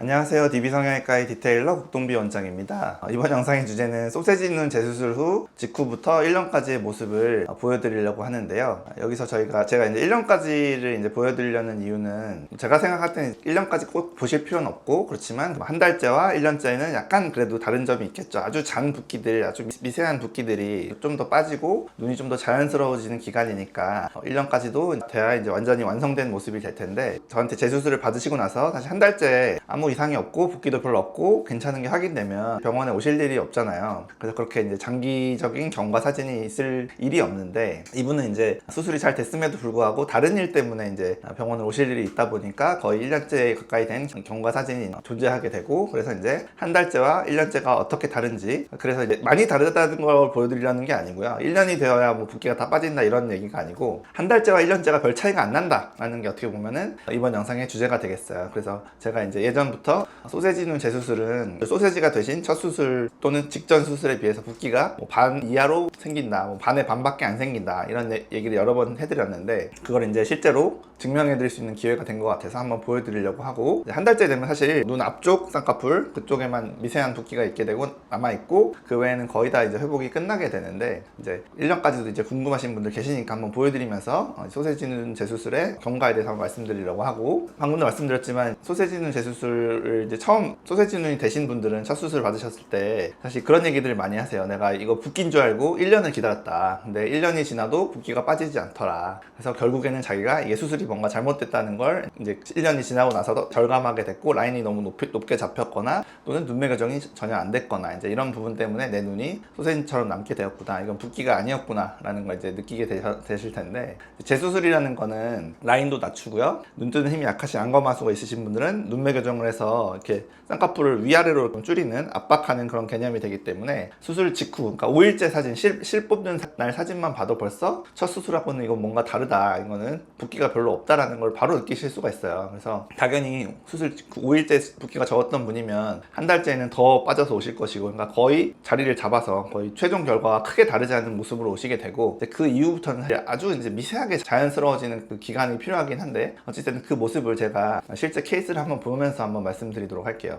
안녕하세요. DB성형외과의 디테일러 국동비 원장입니다. 이번 영상의 주제는 소세지 눈 재수술 후 직후부터 1년까지의 모습을 보여드리려고 하는데요. 여기서 제가 이제 1년까지를 이제 보여드리려는 이유는 제가 생각할 때는 1년까지 꼭 보실 필요는 없고, 그렇지만 한 달째와 1년째는 약간 그래도 다른 점이 있겠죠. 아주 장 붓기들, 아주 미세한 붓기들이 좀 더 빠지고 눈이 좀 더 자연스러워지는 기간이니까 1년까지도 돼야 이제 완전히 완성된 모습이 될 텐데, 저한테 재수술을 받으시고 나서 다시 한 달째 아무 이상이 없고 붓기도 별로 없고 괜찮은 게 확인되면 병원에 오실 일이 없잖아요. 그래서 그렇게 이제 장기적인 경과 사진이 있을 일이 없는데, 이분은 이제 수술이 잘 됐음에도 불구하고 다른 일 때문에 이제 병원에 오실 일이 있다 보니까 거의 1년째 가까이 된 경과 사진이 존재하게 되고, 그래서 이제 한 달째와 1년째가 어떻게 다른지, 그래서 이제 많이 다르다는 걸 보여드리려는 게 아니고요. 1년이 되어야 뭐 붓기가 다 빠진다 이런 얘기가 아니고, 한 달째와 1년째가 별 차이가 안 난다 라는 게 어떻게 보면은 이번 영상의 주제가 되겠어요. 그래서 제가 이제 예전부터 소세지 눈 재수술은 소세지가 되신 첫 수술 또는 직전 수술에 비해서 붓기가 뭐 반 이하로 생긴다, 뭐 반의 반밖에 안 생긴다, 이런 얘기를 여러 번 해드렸는데, 그걸 이제 실제로 증명해드릴 수 있는 기회가 된 것 같아서 한번 보여드리려고 하고, 한 달째 되면 사실 눈 앞쪽 쌍꺼풀 그쪽에만 미세한 붓기가 있게 되고 남아있고, 그 외에는 거의 다 이제 회복이 끝나게 되는데, 이제 1년까지도 이제 궁금하신 분들 계시니까 한번 보여드리면서 소세지 눈 재수술의 경과에 대해서 한번 말씀드리려고 하고, 방금도 말씀드렸지만 소세지 눈 재수술을 이제 처음 소세지 눈이 되신 분들은 첫 수술 받으셨을 때 사실 그런 얘기들을 많이 하세요. 내가 이거 붓기인 줄 알고 1년을 기다렸다. 근데 1년이 지나도 붓기가 빠지지 않더라. 그래서 결국에는 자기가 이게 수술이 뭔가 잘못됐다는 걸 이제 1년이 지나고 나서도 절감하게 됐고, 라인이 너무 높게 잡혔거나 또는 눈매 교정이 전혀 안 됐거나, 이제 이런 부분 때문에 내 눈이 소세지처럼 남게 되었구나, 이건 붓기가 아니었구나 라는 걸 이제 느끼게 되실 텐데, 재수술이라는 거는 라인도 낮추고요, 눈 뜨는 힘이 약하신 안검하수가 있으신 분들은 눈매 교정을 해서 이렇게 쌍꺼풀을 위아래로 줄이는, 압박하는 그런 개념이 되기 때문에, 수술 직후, 그러니까 5일째 사진, 실 뽑는 날 사진만 봐도 벌써 첫 수술하고는 이건 뭔가 다르다, 이거는 붓기가 별로 없다라는 걸 바로 느끼실 수가 있어요. 그래서 당연히 수술 직후 5일째 붓기가 적었던 분이면 한 달째는 더 빠져서 오실 것이고, 그러니까 거의 자리를 잡아서 거의 최종 결과가 크게 다르지 않은 모습으로 오시게 되고, 그 이후부터는 아주 이제 미세하게 자연스러워지는 그 기간이 필요하긴 한데, 어쨌든 그 모습을 제가 실제 케이스를 한번 보면서 한번 말씀드리도록 할게요.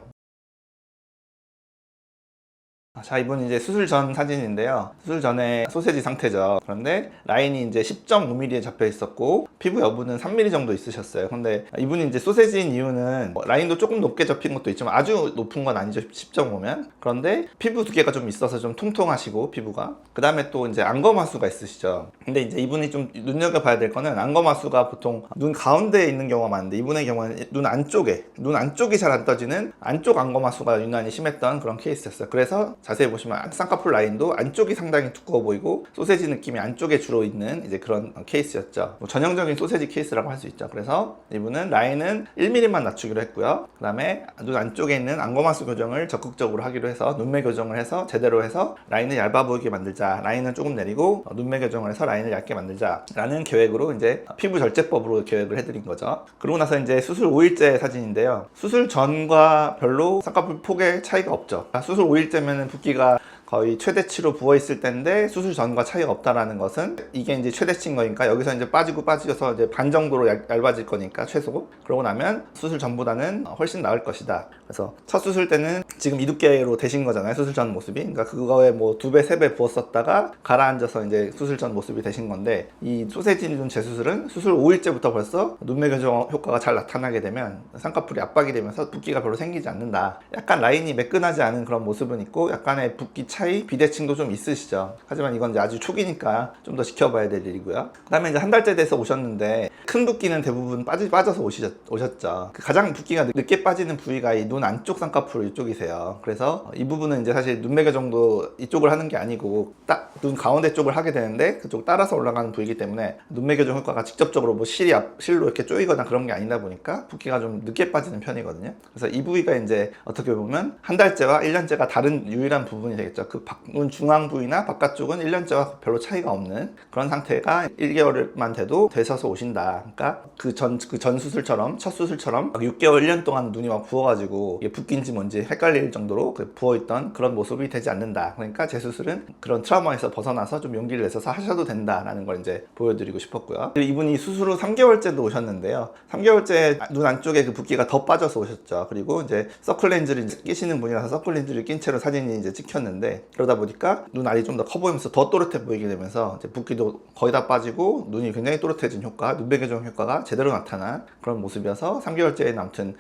자, 이분 이제 수술 전 사진인데요. 수술 전에 소세지 상태죠. 그런데 라인이 이제 10.5mm에 잡혀 있었고 피부 여부는 3mm 정도 있으셨어요. 근데 이분이 이제 소세지인 이유는 라인도 조금 높게 접힌 것도 있지만 아주 높은 건 아니죠, 10.5면. 그런데 피부 두께가 좀 있어서 좀 통통하시고, 피부가. 그 다음에 또 이제 안검하수가 있으시죠. 근데 이제 이분이 좀 눈여겨봐야 될 거는, 안검하수가 보통 눈 가운데에 있는 경우가 많은데, 이분의 경우는 눈 안쪽이 잘 안 떠지는 안쪽 안검하수가 유난히 심했던 그런 케이스였어요. 그래서 자세히 보시면 쌍꺼풀 라인도 안쪽이 상당히 두꺼워 보이고 소세지 느낌이 안쪽에 주로 있는 이제 그런 케이스였죠. 뭐 전형적인 소세지 케이스라고 할 수 있죠. 그래서 이분은 라인은 1mm만 낮추기로 했고요. 그 다음에 눈 안쪽에 있는 안검하수 교정을 적극적으로 하기로 해서 눈매 교정을 해서 제대로 해서 라인을 얇아 보이게 만들자, 라인을 조금 내리고 눈매 교정을 해서 라인을 얇게 만들자 라는 계획으로 이제 피부 절제법으로 계획을 해드린 거죠. 그러고 나서 이제 수술 5일째 사진인데요. 수술 전과 별로 쌍꺼풀 폭의 차이가 없죠. 수술 5일째면은 붓기가 거의 최대치로 부어있을 때인데 수술 전과 차이가 없다라는 것은, 이게 이제 최대치인 거니까 여기서 이제 빠져서 이제 반 정도로 얇아질 거니까 최소. 그러고 나면 수술 전보다는 훨씬 나을 것이다. 그래서 첫 수술 때는 지금 이 두께로 되신 거잖아요, 수술 전 모습이. 그러니까 그거에 뭐 2배, 3배 부었었다가 가라앉아서 이제 수술 전 모습이 되신 건데, 이 소세지 눈 재수술은 수술 5일째부터 벌써 눈매 교정 효과가 잘 나타나게 되면 쌍꺼풀이 압박이 되면서 붓기가 별로 생기지 않는다. 약간 라인이 매끈하지 않은 그런 모습은 있고, 약간의 붓기 차이, 비대칭도 좀 있으시죠. 하지만 이건 이제 아주 초기니까 좀 더 지켜봐야 될 일이고요. 그 다음에 이제 한 달째 돼서 오셨는데, 큰 붓기는 대부분 빠져서 오셨죠. 가장 붓기가 늦게 빠지는 부위가 이 눈 안쪽 쌍꺼풀 이쪽이세요. 그래서 이 부분은 이제 사실 눈매 교정도 이쪽을 하는 게 아니고 딱 눈 가운데 쪽을 하게 되는데, 그쪽 따라서 올라가는 부위이기 때문에 눈매 교정 효과가 직접적으로 뭐 실로 이렇게 쪼이거나 그런 게 아니다 보니까 붓기가 좀 늦게 빠지는 편이거든요. 그래서 이 부위가 이제 어떻게 보면 한 달째와 1년째가 다른 유일한 동일한 부분이 되겠죠. 그 눈 중앙 부위나 바깥쪽은 1년째와 별로 차이가 없는 그런 상태가 1개월만 돼도 되셔서 오신다. 그러니까 그 전 수술처럼, 첫 수술처럼 6개월, 1년 동안 눈이 막 부어가지고 이게 붓기인지 뭔지 헷갈릴 정도로 부어있던 그런 모습이 되지 않는다. 그러니까 재수술은 그런 트라우마에서 벗어나서 좀 용기를 내셔서 하셔도 된다라는 걸 이제 보여드리고 싶었고요. 이분이 수술 후 3개월째도 오셨는데요. 3개월째 눈 안쪽에 그 붓기가 더 빠져서 오셨죠. 그리고 이제 서클렌즈를 끼시는 분이라서 서클렌즈를 낀 채로 사진이 이제 찍혔는데, 그러다 보니까 눈 알이 좀 더 커 보이면서 더 또렷해 보이게 되면서 이제 붓기도 거의 다 빠지고 눈이 굉장히 또렷해진 효과, 눈배 교정 효과가 제대로 나타난 그런 모습이어서 3개월째에 아무튼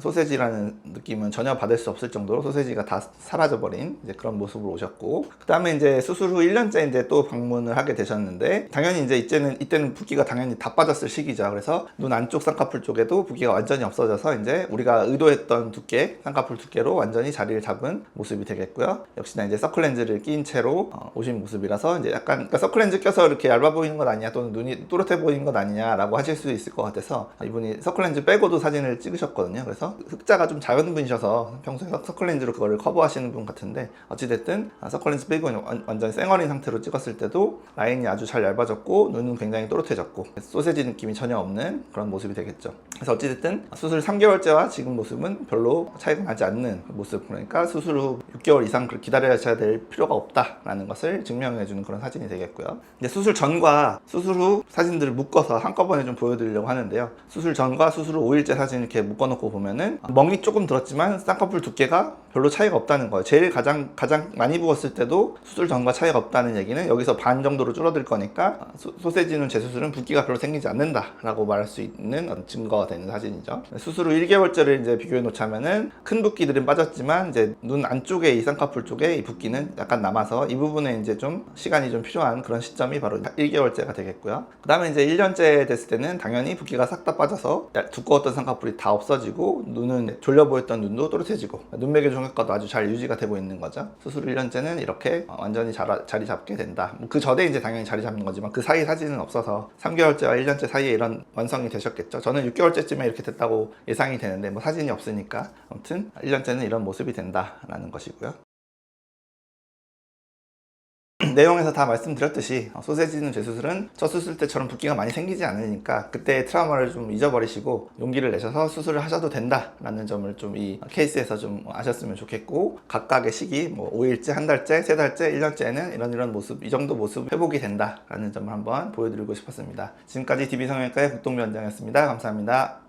소세지라는 느낌은 전혀 받을 수 없을 정도로 소세지가 다 사라져버린 이제 그런 모습으로 오셨고, 그 다음에 이제 수술 후 1년째 이제 또 방문을 하게 되셨는데, 당연히 이제 이때는 붓기가 당연히 다 빠졌을 시기죠. 그래서 눈 안쪽 쌍꺼풀 쪽에도 붓기가 완전히 없어져서 이제 우리가 의도했던 두께, 쌍꺼풀 두께로 완전히 자리를 잡은 모습이 되겠고요. 역시나 이제 서클렌즈를 낀 채로 오신 모습이라서 이제 약간, 그러니까 서클렌즈 껴서 이렇게 얇아 보이는 것 아니냐, 또는 눈이 또렷해 보이는 것 아니냐라고 하실 수 있을 것 같아서 이분이 서클렌즈 빼고도 사진을 찍으셨거든요. 그래서 흑자가 좀 작은 분이셔서 평소에 서클렌즈로 그거를 커버하시는 분 같은데, 어찌됐든 서클렌즈 빼고 완전히 쌩얼인 상태로 찍었을 때도 라인이 아주 잘 얇아졌고 눈은 굉장히 또렷해졌고 소세지 느낌이 전혀 없는 그런 모습이 되겠죠. 그래서 어찌됐든 수술 3개월째와 지금 모습은 별로 차이가 나지 않는 모습, 그러니까 수술 후 6개월 이상 기다려야 될 필요가 없다라는 것을 증명해주는 그런 사진이 되겠고요. 이제 수술 전과 수술 후 사진들을 묶어서 한꺼번에 좀 보여드리려고 하는데요. 수술 전과 수술 후 5일째 사진 이렇게 묶어놓고 보면은 멍이 조금 들었지만 쌍꺼풀 두께가 별로 차이가 없다는 거예요. 제일 가장 많이 부었을 때도 수술 전과 차이가 없다는 얘기는 여기서 반 정도로 줄어들 거니까 소세지 눈 재수술은 붓기가 별로 생기지 않는다라고 말할 수 있는 증거가 되는 사진이죠. 수술 후 1개월째를 이제 비교해 놓자면은 큰 붓기들은 빠졌지만 이제 눈 안쪽에 이 쌍꺼풀 쪽에 이 붓기는 약간 남아서 이 부분에 이제 좀 시간이 좀 필요한 그런 시점이 바로 1개월째가 되겠고요. 그 다음에 이제 1년째 됐을 때는 당연히 붓기가 싹 다 빠져서 두꺼웠던 쌍꺼풀이 다 없어지고 눈은 졸려 보였던 눈도 또렷해지고 눈매 교정 효과도 아주 잘 유지가 되고 있는 거죠. 수술 1년째는 이렇게 완전히 자리 잡게 된다. 그 전에 이제 당연히 자리 잡는 거지만 그 사이 사진은 없어서 3개월째와 1년째 사이에 이런 완성이 되셨겠죠. 저는 6개월째쯤에 이렇게 됐다고 예상이 되는데 뭐 사진이 없으니까 아무튼 1년째는 이런 모습이 된다라는 것이고요. 내용에서 다 말씀드렸듯이 소세지 눈 재수술은 첫 수술 때처럼 붓기가 많이 생기지 않으니까 그때의 트라우마를 좀 잊어버리시고 용기를 내셔서 수술을 하셔도 된다라는 점을 좀 이 케이스에서 좀 아셨으면 좋겠고, 각각의 시기 뭐 5일째, 한 달째, 세 달째, 1년째에는 이런 모습, 이 정도 모습 회복이 된다라는 점을 한번 보여드리고 싶었습니다. 지금까지 DB성형외과의 국동비 원장이었습니다. 감사합니다.